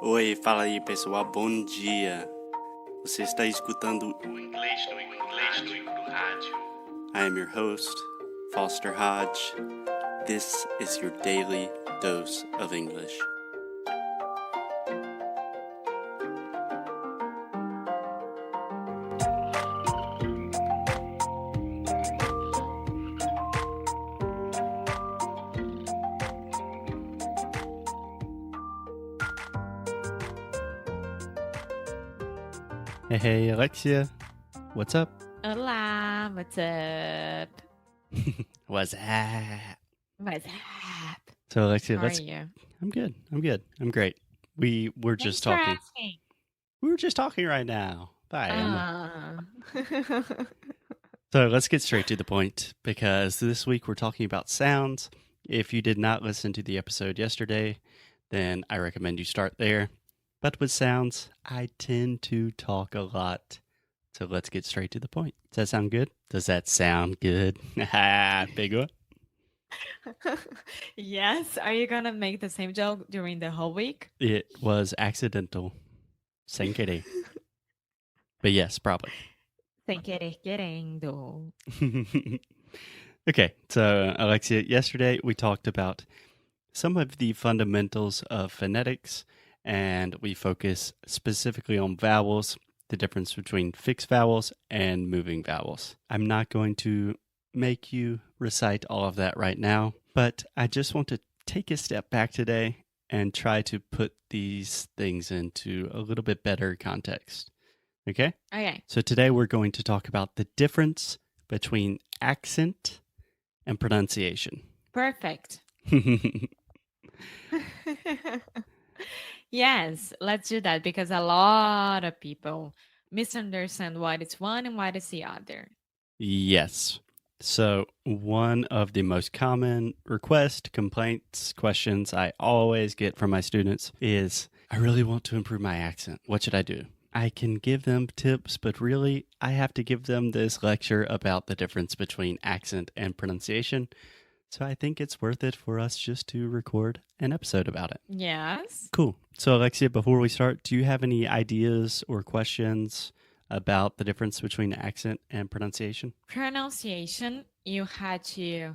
Oi, fala aí pessoal, bom dia. Você está escutando o Inglês do Rádio. I am your host, Foster Hodge. This is your daily dose of English. Hey, Alexia. What's up? Olá, what's up? What's up? What's up? So, Alexia, How are you? I'm good. I'm great. We were Thanks just for talking. asking. We were just talking right now. Bye. So let's get straight to the point because this week we're talking about sounds. If you did not listen to the episode yesterday, then I recommend you start there. But with sounds, I tend to talk a lot. So let's get straight to the point. Does that sound good? Does that sound good? Big one. Yes, are you gonna make the same joke during the whole week? It was accidental. Sem querer. But yes, probably. Sem querer querendo. Okay, so Alexia, yesterday we talked about some of the fundamentals of phonetics, and we focus specifically on vowels, the difference between fixed vowels and moving vowels. I'm not going to make you recite all of that right now, but I just want to take a step back today and try to put these things into a little bit better context. Okay? Okay. So today we're going to talk about the difference between accent and pronunciation. Perfect. Yes, let's do that because a lot of people misunderstand what is one and what is the other. Yes. So, one of the most common requests, complaints, questions I always get from my students is I really want to improve my accent. What should I do? I can give them tips, but really, I have to give them this lecture about the difference between accent and pronunciation. So, I think it's worth it for us just to record an episode about it. Yes. Cool. So, Alexia, before we start, do you have any ideas or questions about the difference between accent and pronunciation? Pronunciation, you had to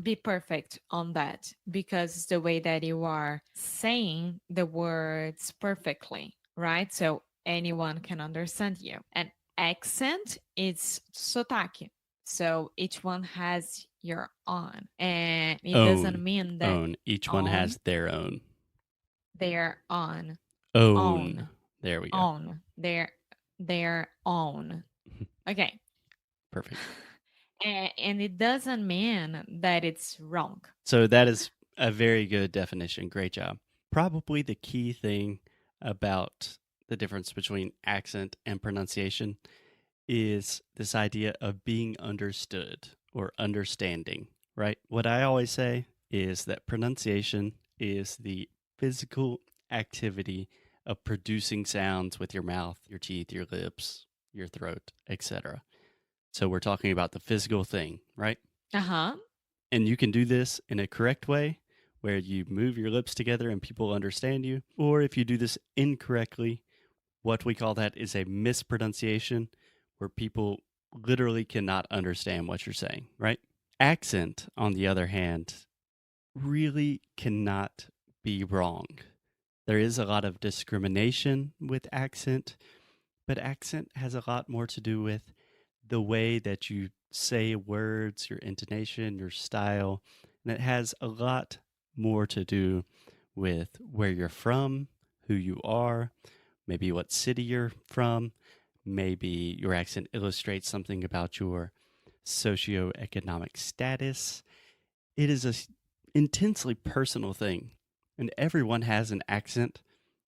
be perfect on that because it's the way that you are saying the words perfectly, right? So anyone can understand you. And accent is sotaque. So each one has your own. And it doesn't mean that Own. Each one has their own. they're on. Own. There we go. Own. Their own. Okay. Perfect. And it doesn't mean that it's wrong. So that is a very good definition. Great job. Probably the key thing about the difference between accent and pronunciation is this idea of being understood or understanding, right? What I always say is that pronunciation is the physical activity of producing sounds with your mouth, your teeth, your lips, your throat, etc. So we're talking about the physical thing, right? Uh-huh. And you can do this in a correct way where you move your lips together and people understand you. Or if you do this incorrectly, what we call that is a mispronunciation where people literally cannot understand what you're saying, right? Accent, on the other hand, really cannot be wrong. There is a lot of discrimination with accent, but accent has a lot more to do with the way that you say words, your intonation, your style, and it has a lot more to do with where you're from, who you are, maybe what city you're from, maybe your accent illustrates something about your socioeconomic status. It is an intensely personal thing, and everyone has an accent,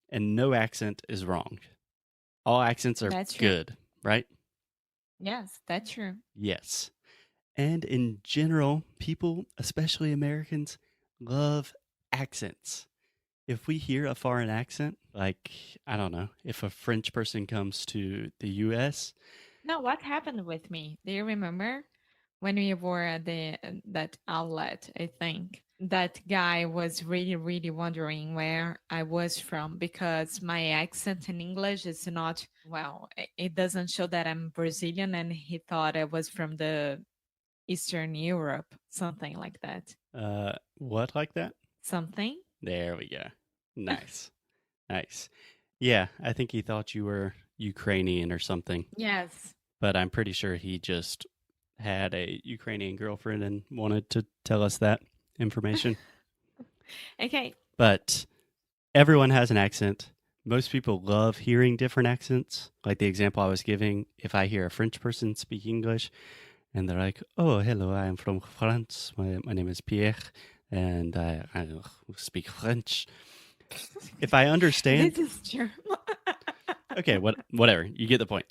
and no accent is wrong. All accents are That's true. good, right? Yes, that's true. Yes. And in general, people, especially Americans, love accents. If we hear a foreign accent, like, I don't know, if a French person comes to the US. No, what happened with me? Do you remember when we were at that outlet, I think that guy was really, really wondering where I was from because my accent in English is not well. It doesn't show that I'm Brazilian, and he thought I was from the Eastern Europe, something like that. What like that? Something? There we go. Nice. Nice. Yeah, I think he thought you were Ukrainian or something, Yes. but I'm pretty sure he just had a Ukrainian girlfriend and wanted to tell us that information. Okay. But everyone has an accent. Most people love hearing different accents. Like the example I was giving, if I hear a French person speak English and they're like, "Oh, hello, I'm from France. My name is Pierre, and I speak French." If I This understand, is true. okay, whatever, you get the point.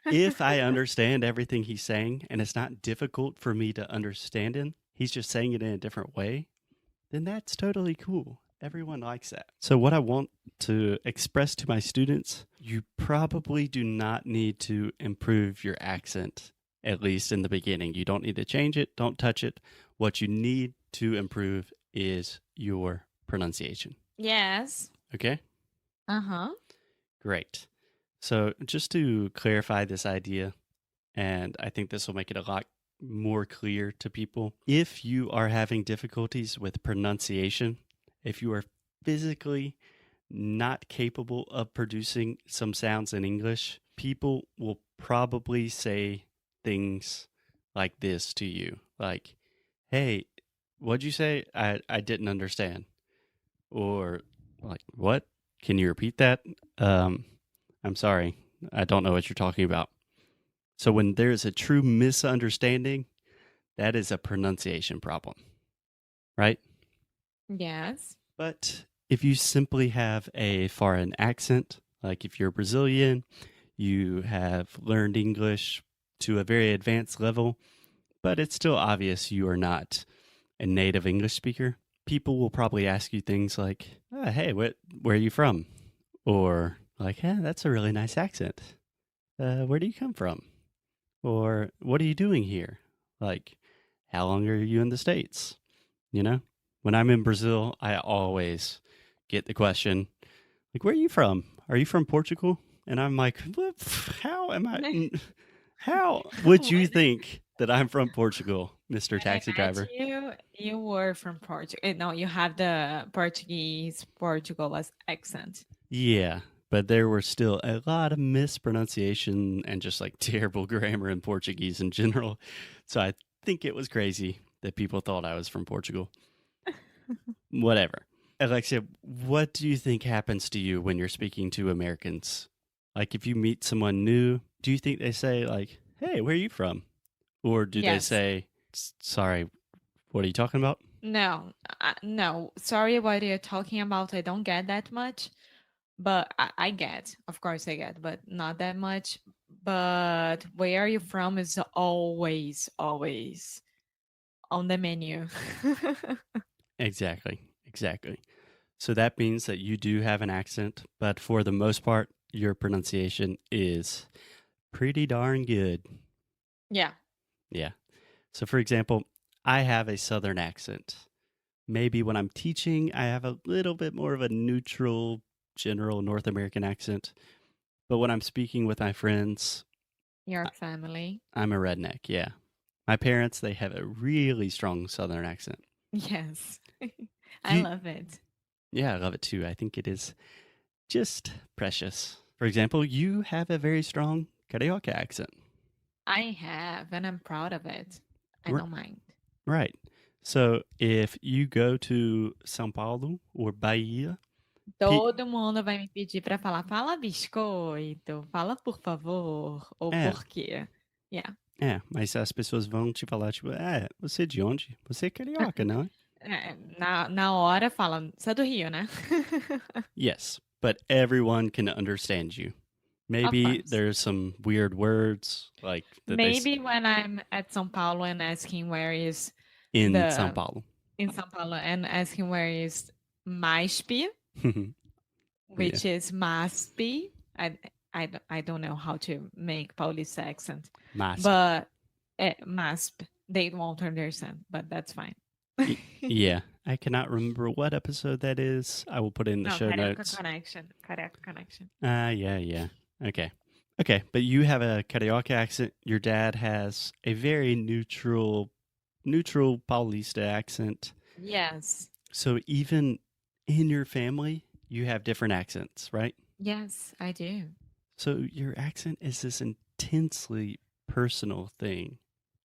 If I understand everything he's saying and it's not difficult for me to understand him, he's just saying it in a different way, then that's totally cool. Everyone likes that. So, what I want to express to my students, you probably do not need to improve your accent, at least in the beginning. You don't need to change it, don't touch it. What you need to improve is your pronunciation. Yes. Okay? Uh-huh. Great. So, just to clarify this idea, and I think this will make it a lot more clear to people. If you are having difficulties with pronunciation, if you are physically not capable of producing some sounds in English, people will probably say things like this to you, like, "Hey, what'd you say? I didn't understand." Or like, "What? Can you repeat that?" Um, I'm sorry. I don't know what you're talking about. So when there is a true misunderstanding, that is a pronunciation problem, right? Yes. But if you simply have a foreign accent, like if you're Brazilian, you have learned English to a very advanced level, but it's still obvious you are not a native English speaker, people will probably ask you things like, "Hey, where are you from?" Or like, "Hey, that's a really nice accent. Where do you come from?" Or "What are you doing here?" Like, "How long are you in the States?" You know? When I'm in Brazil, I always get the question, like, "Where are you from? Are you from Portugal?" And I'm like, "What? How am I? How would you When think that I'm from Portugal, Mr. when I Taxi met Driver?" you, you were from Portugal. No, you have the Portuguese Portugal as accent. Yeah, but there were still a lot of mispronunciation and just like terrible grammar in Portuguese in general. So I think it was crazy that people thought I was from Portugal. Whatever. Alexia, what do you think happens to you when you're speaking to Americans? Like if you meet someone new, do you think they say like, "Hey, where are you from?" Or do they Yes. say, "Sorry, what are you talking about?" No, no. Sorry, what you're talking about. I don't get that much, but I get. Of course, I get, but not that much. But where are you from is always, always on the menu. Exactly. Exactly. So that means that you do have an accent, but for the most part, your pronunciation is pretty darn good. Yeah. Yeah. So, for example, I have a Southern accent. Maybe when I'm teaching, I have a little bit more of a neutral, general North American accent. But when I'm speaking with my friends, Your family. I'm a redneck. Yeah. My parents, they have a really strong Southern accent. Yes. I You, love it. yeah, I love it too. I think it is just precious. For example, you have a very strong Carioca accent. I have, and I'm proud of it. I R- don't mind. right. So if you go to São Paulo or Bahia, pe- Todo mundo vai me pedir para falar, fala biscoito, fala por favor, ou é, por quê. Yeah. mas as pessoas vão te falar, tipo, você é de onde? Você é carioca, não é? Na hora fala, você é do Rio, né? Yes, but everyone can understand you. Of Maybe course. there's some weird words like that Maybe when I'm at São Paulo and asking where is in São the Paulo. in São Paulo and asking where is MASP, Yeah, which is MASP. I don't know how to make Paulista accent, MASP. but MASP. They won't understand, but that's fine. Yeah, I cannot remember what episode that is. I will put it in the No, show carioca notes. connection. Carioca connection. Yeah. Okay. Okay, but you have a Carioca accent. Your dad has a very neutral Paulista accent. Yes. So even in your family, you have different accents, right? Yes, I do. So your accent is this intensely personal thing.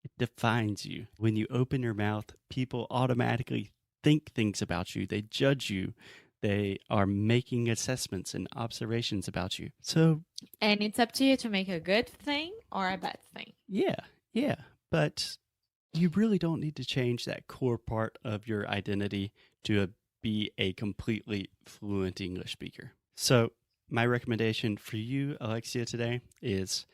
It defines you. When you open your mouth, people automatically think things about you. They judge you. They are making assessments and observations about you. So, And it's up to you to make a good thing or a bad thing. yeah. But you really don't need to change that core part of your identity to be a completely fluent English speaker. So, my recommendation for you, Alexia, today is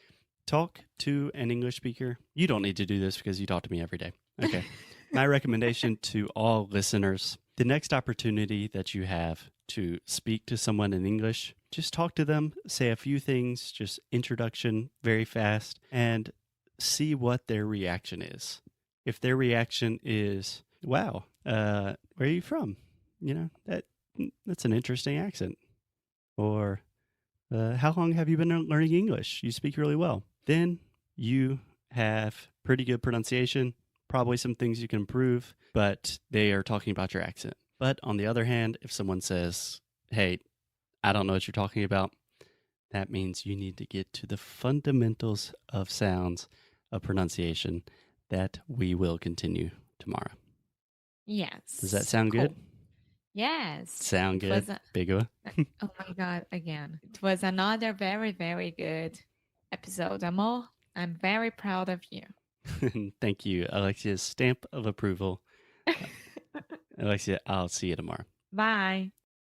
talk to an English speaker. You don't need to do this because you talk to me every day. Okay. My recommendation to all listeners, the next opportunity that you have to speak to someone in English, just talk to them, say a few things, just introduction very fast, and see what their reaction is. If their reaction is, wow, where are you from? That's an interesting accent. Or, how long have you been learning English? You speak really well. Then you have pretty good pronunciation, probably some things you can improve, but they are talking about your accent. But on the other hand, if someone says, hey, I don't know what you're talking about, that means you need to get to the fundamentals of sounds, of pronunciation, that we will continue tomorrow. Yes. Does that sound good? Yes. Sound It good? was Big one? oh my God, again. It was another very, very good episode, Amor. I'm very proud of you. Thank you, Alexia's stamp of approval. Alexia, I'll see you tomorrow. Bye.